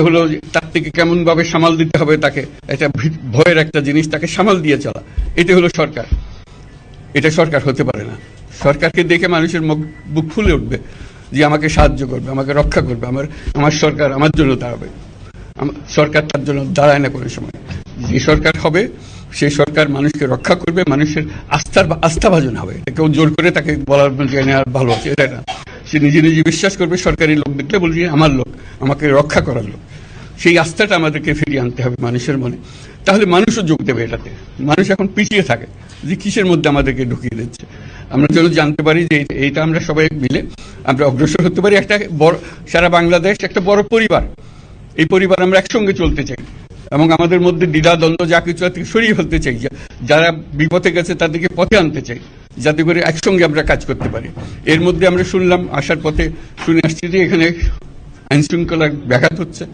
হলো তার থেকে কেমন ভাবে সামাল দিতে হবে, তাকে একটা ভয়ের একটা জিনিস, তাকে সামাল দিয়ে চলা, এটা হলো সরকার। এটা সরকার হতে পারে না। সরকারকে দেখে মানুষের বুক ফুলে উঠবে যে আমাকে সাহায্য করবে, আমাকে রক্ষা করবে, আমার সরকার আমার জন্য দাঁড়াবে। সরকার তার জন্য দাঁড়ায় না কোনো সময়। যে সরকার হবে সেই সরকার মানুষকে রক্ষা করবে, মানুষের আস্থাভাজন হবে। কেউ জোর করে তাকে বলার ভালো আছে এটা না। সে নিজে নিজে বিশ্বাস করবে, সরকারি লোক দেখলে বলছে আমার লোক, আমাকে রক্ষা করার লোক। সেই আস্থাটা আমাদেরকে ফিরিয়ে আনতে হবে মানুষের মনে, তাহলে মানুষও যোগ দেবে এটাতে। মানুষ এখন পিছিয়ে থাকে যে কিসের মধ্যে আমাদেরকে ঢুকিয়ে দিচ্ছে। আমরা যেন জানতে পারি যে এইটা আমরা সবাই মিলে আমরা অগ্রসর হতে পারি। একটা বড়, সারা বাংলাদেশ একটা বড় পরিবার, এই পরিবার আমরা একসঙ্গে চলতে চাই এবং আমাদের মধ্যে দ্বিধা দ্বন্দ্ব যা কিছু থেকে সরিয়ে ফেলতে চাই। যারা বিপথে গেছে তাদেরকে পথে আনতে চাই, যাতে করে একসঙ্গে আমরা কাজ করতে পারি। এর মধ্যে আমরা শুনলাম, আসার পথে শুনে আসছি যে এখানে আইন শৃঙ্খলার ব্যাঘাত হচ্ছে।